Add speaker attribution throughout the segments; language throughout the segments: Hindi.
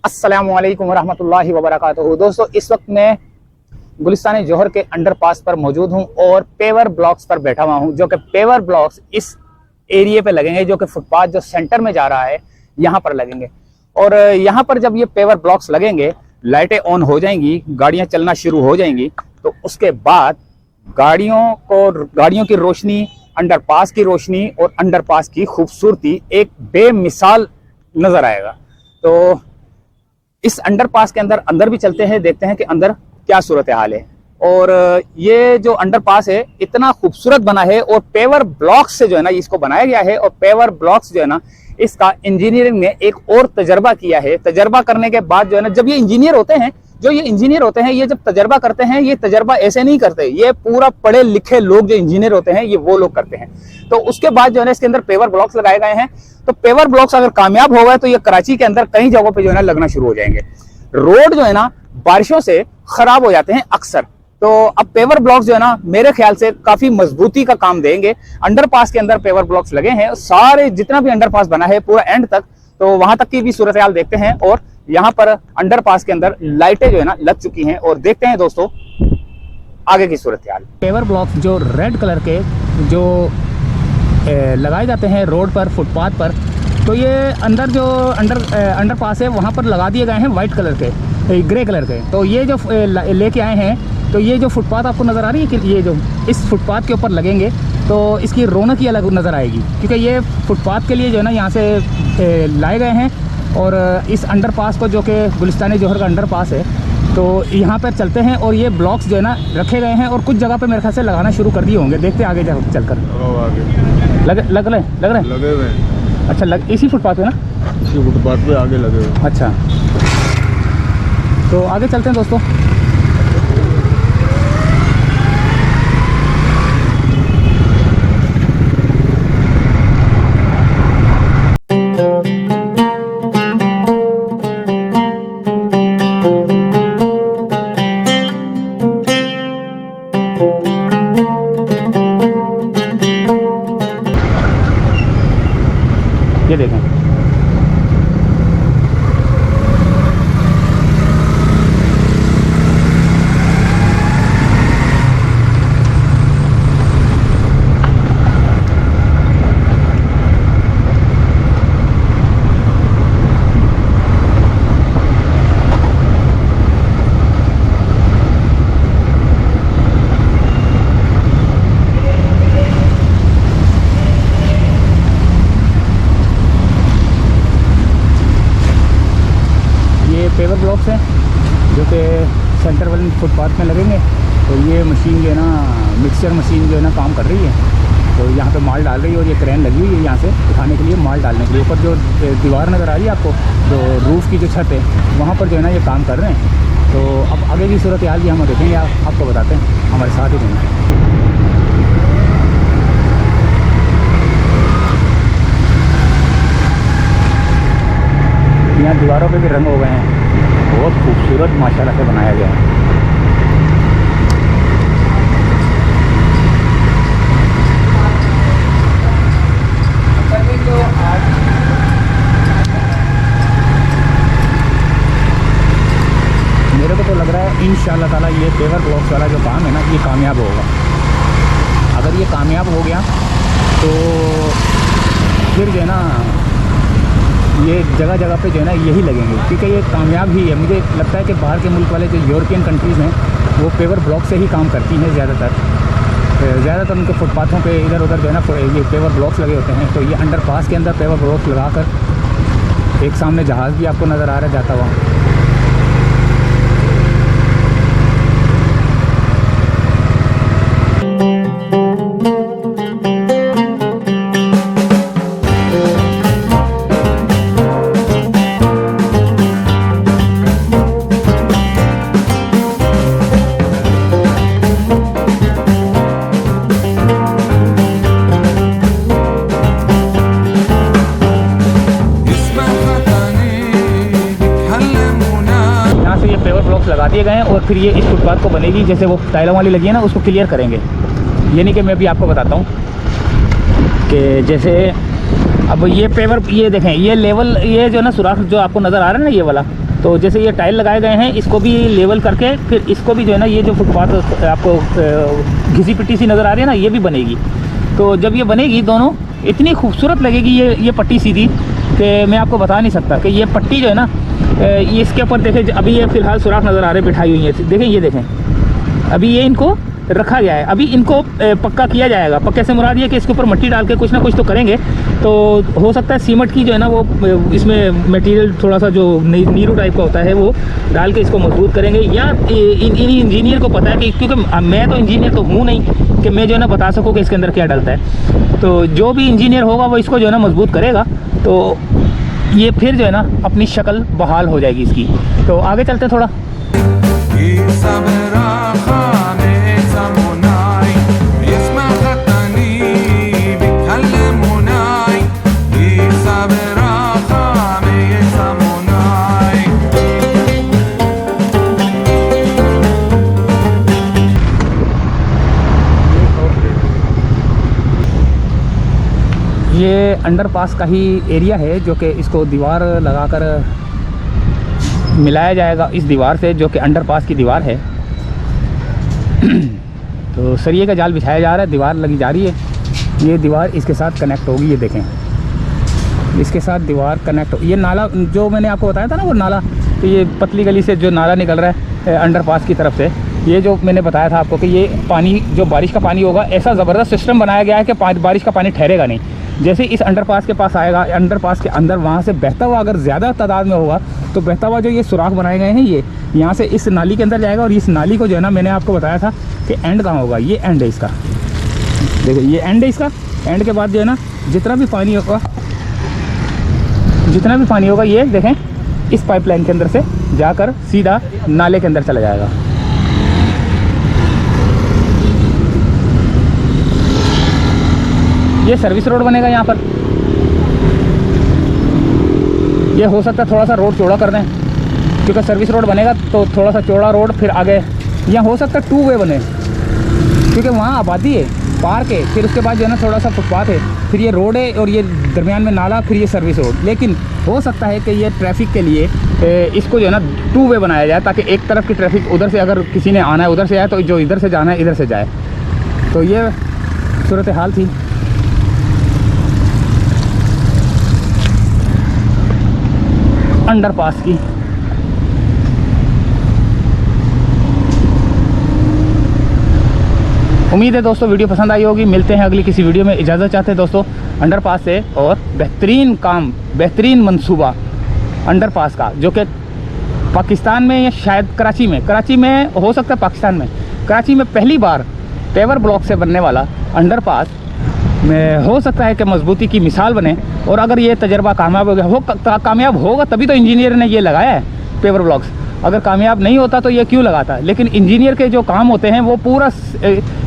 Speaker 1: अस्सलामुअलैकुम वरहमतुल्लाहि वबरकातुहू। दोस्तों, इस वक्त मैं गुलिस्तान जौहर के अंडरपास पर मौजूद हूं और पेवर ब्लॉक्स पर बैठा हुआ हूं, जो कि पेवर ब्लॉक्स इस एरिया पे लगेंगे, जो कि फुटपाथ जो सेंटर में जा रहा है यहां पर लगेंगे। और यहां पर जब ये पेवर ब्लॉक्स लगेंगे, लाइटें ऑन हो जाएंगी, गाड़ियां चलना शुरू हो जाएंगी, तो उसके बाद गाड़ियों की रोशनी, अंडरपास की रोशनी और अंडरपास की खूबसूरती एक बेमिसाल नजर आएगा। तो इस अंडरपास के अंदर भी चलते हैं, देखते हैं कि अंदर क्या सूरत हाल है। और ये जो अंडरपास है इतना खूबसूरत बना है और पेवर ब्लॉक्स से जो है ना इसको बनाया गया है। और पेवर ब्लॉक्स जो है ना, इसका इंजीनियरिंग ने एक और तजर्बा किया है। तजर्बा करने के बाद जो है ना, जब ये इंजीनियर होते हैं, ये जब तजर्बा करते हैं, ये तजर्बा ऐसे नहीं करते, ये पूरा पढ़े लिखे लोग जो इंजीनियर होते हैं, ये वो लोग करते हैं। तो उसके बाद जो है ना इसके अंदर पेवर ब्लॉक्स लगाए गए हैं। तो पेवर ब्लॉक्स अगर कामयाब हो गए तो ये कराची के अंदर कई जगहों पे जो है ना लगना शुरू हो जाएंगे। रोड जो है ना बारिशों से खराब हो जाते हैं अक्सर, तो अब पेवर ब्लॉक्स जो है ना मेरे ख्याल से काफी मजबूती का काम देंगे। अंडरपास के अंदर पेवर ब्लॉक्स लगे हैं, सारे जितना भी अंडरपास बना है पूरा एंड तक, तो वहां तक की भी सूरत हाल देखते हैं। और यहाँ पर अंडरपास के अंदर लाइटें जो है ना लग चुकी हैं और देखते हैं दोस्तों आगे की सूरत हाल। पेवर ब्लॉक्स जो रेड कलर के जो लगाए जाते हैं रोड पर, फुटपाथ पर, तो ये अंदर जो अंडरपास है वहाँ पर लगा दिए गए हैं वाइट कलर के, ग्रे कलर के। तो ये जो लेके आए हैं, तो ये जो फुटपाथ आपको नज़र आ रही है कि ये जो इस फुटपाथ के ऊपर लगेंगे तो इसकी रौनक ही अलग नज़र आएगी, क्योंकि ये फुटपाथ के लिए जो है ना यहाँ से लाए गए हैं। और इस अंडरपास को, जो कि गुलिस्तान जौहर का अंडरपास है, तो यहाँ पर चलते हैं और ये ब्लॉक्स जो है ना रखे गए हैं और कुछ जगह पे मेरे ख्याल से लगाना शुरू कर दिए होंगे। देखते हैं आगे चलकर। लग रहे हैं। अच्छा, इसी फुटपाथ पे ना,
Speaker 2: इसी फुटपाथ पे आगे लगे हुए।
Speaker 1: अच्छा, तो आगे चलते हैं दोस्तों। ये देखें, पेवर ब्लॉक्स हैं जो कि सेंटर वाले फुटपाथ में लगेंगे। तो ये मशीन जो है ना, मिक्सचर मशीन जो है ना काम कर रही है, तो यहाँ पे माल डाल रही है और ये क्रेन लगी हुई है यहाँ से उठाने के लिए, माल डालने के लिए। ऊपर जो दीवार नज़र आ रही है आपको, जो रूफ़ की जो छत है, वहाँ पर जो है ना ये काम कर रहे हैं। तो अब आगे की सूरत हाल भी हम देखेंगे, आपको बताते हैं, हमारे साथ ही रहेंगे। यहाँ दीवारों पे भी रंग हो गए हैं, बहुत खूबसूरत माशाल्लाह से बनाया गया है। मेरे को तो लग रहा है इंशाअल्लाह ताला ये पेवर ब्लॉक्स वाला जो काम है ना, ये कामयाब होगा। अगर ये कामयाब हो गया तो फिर जो है ना ये जगह जगह पे जो है ना यही लगेंगे, क्योंकि ये कामयाब ही है। मुझे लगता है कि बाहर के मुल्क वाले जो यूरोपियन कंट्रीज़ हैं, वो पेवर ब्लॉक से ही काम करती हैं ज़्यादातर उनके फुटपाथों पे इधर उधर जो है ना ये पेवर ब्लॉक्स लगे होते हैं। तो ये अंडरपास के अंदर पेवर ब्लॉक्स लगाकर, एक सामने जहाज़ भी आपको नज़र आ रहा है जाता हुआ। लगा दिए गए हैं और फिर ये इस फुटपाथ को बनेगी, जैसे वो टाइलों वाली लगी है ना, उसको क्लियर करेंगे। ये नहीं कि मैं भी आपको बताता हूँ कि जैसे अब ये पेवर, ये देखें, ये लेवल, ये जो ना सुराख जो आपको नज़र आ रहा है ना, ये वाला, तो जैसे ये टाइल लगाए गए हैं, इसको भी लेवल करके फिर इसको भी जो है ना, ये जो फुटपाथ आपको घिसी पिटी सी नज़र आ रही है ना, ये भी बनेगी। तो जब ये बनेगी दोनों, इतनी खूबसूरत लगेगी ये पट्टी सीधी कि मैं आपको बता नहीं सकता कि ये पट्टी जो है ना, ये इसके ऊपर देखें, अभी ये फ़िलहाल सुराख नज़र आ रहे बिठाई हुई है, देखें ये देखें, अभी ये इनको रखा गया है। अभी इनको पक्का किया जाएगा। पक्के से मुराद ये कि इसके ऊपर मिट्टी डाल के कुछ ना कुछ तो करेंगे। तो हो सकता है सीमेंट की जो है ना वो इसमें मटेरियल थोड़ा सा जो नीरू टाइप का होता है वो डाल के इसको मजबूत करेंगे, या इन इंजीनियर को पता है कि, क्योंकि मैं तो इंजीनियर तो हूँ नहीं कि मैं जो है ना बता सकूँ कि इसके अंदर क्या डलता है। तो जो भी इंजीनियर होगा वो इसको जो है ना मजबूत करेगा, तो ये फिर जो है ना अपनी शक्ल बहाल हो जाएगी इसकी। तो आगे चलते थोड़ा। ये अंडरपास का ही एरिया है जो कि इसको दीवार लगाकर मिलाया जाएगा इस दीवार से, जो कि अंडरपास की दीवार है। तो सरिये का जाल बिछाया जा रहा है, दीवार लगी जा रही है। ये दीवार इसके साथ कनेक्ट होगी, ये देखें, इसके साथ दीवार कनेक्ट हो। ये नाला जो मैंने आपको बताया था ना, वो नाला, तो ये पतली गली से जो नाला निकल रहा है अंडरपास की तरफ से, ये जो मैंने बताया था आपको कि ये पानी जो बारिश का पानी होगा, ऐसा ज़बरदस्त सिस्टम बनाया गया है कि बारिश का पानी ठहरेगा नहीं। जैसे इस अंडरपास के पास आएगा, अंडरपास के अंदर वहाँ से बहता हुआ अगर ज़्यादा तादाद में होगा तो बहता हुआ जो ये सुराख बनाए गए हैं, ये यहाँ से इस नाली के अंदर जाएगा। और इस नाली को जो है ना, मैंने आपको बताया था कि एंड कहाँ होगा, ये एंड है इसका, देखो ये एंड है इसका। एंड के बाद जो है ना जितना भी पानी होगा ये देखें इस पाइपलाइन के अंदर से जाकर सीधा नाले के अंदर चला जाएगा। ये सर्विस रोड बनेगा यहाँ पर। ये हो सकता है थोड़ा सा रोड चौड़ा कर दें, क्योंकि सर्विस रोड बनेगा तो थोड़ा सा चौड़ा रोड, फिर आगे यहाँ हो सकता है 2 वे बने, क्योंकि वहाँ आबादी है, पार्क है, फिर उसके बाद जो है ना थोड़ा सा फुटपाथ है, फिर ये रोड है और ये दरमियान में नाला, फिर ये सर्विस रोड। लेकिन हो सकता है कि ये ट्रैफिक के लिए इसको जो है ना 2 वे बनाया जाए, ताकि एक तरफ की ट्रैफिक उधर से अगर किसी ने आना है उधर से आए, तो जो इधर से जाना है इधर से जाए। तो ये सूरत हाल थी। अंडरपास की। उम्मीद है दोस्तों वीडियो पसंद आई होगी। मिलते हैं अगली किसी वीडियो में। इजाज़त चाहते हैं दोस्तों अंडरपास से, और बेहतरीन काम, बेहतरीन मंसूबा अंडरपास का, जो कि पाकिस्तान में या शायद कराची में हो सकता है, पाकिस्तान में कराची में पहली बार पेवर ब्लॉक से बनने वाला अंडरपास में हो सकता है कि मजबूती की मिसाल बने। और अगर ये तजर्बा कामयाब होगा तभी तो इंजीनियर ने ये लगाया है पेवर ब्लॉक्स। अगर कामयाब नहीं होता तो ये क्यों लगाता। लेकिन इंजीनियर के जो काम होते हैं वो पूरा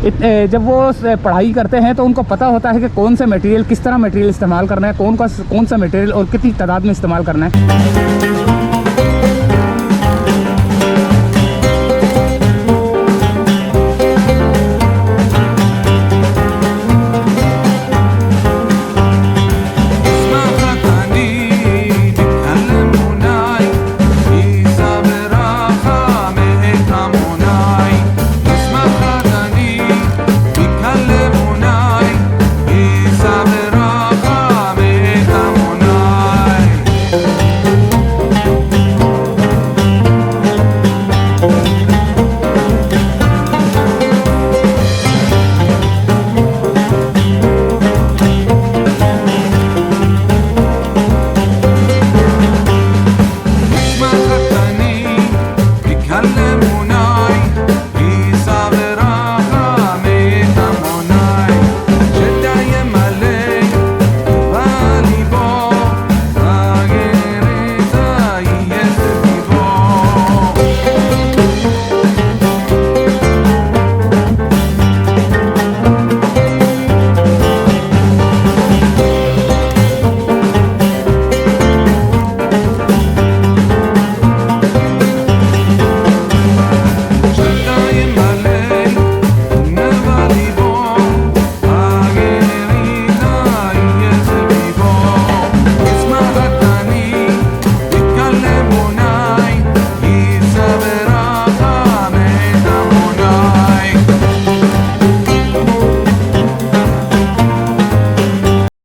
Speaker 1: जब वो पढ़ाई करते हैं तो उनको पता होता है कि कौन सा मटेरियल, किस तरह मटेरियल इस्तेमाल करना है, कौन सा मटेरियल और कितनी तादाद में इस्तेमाल करना है।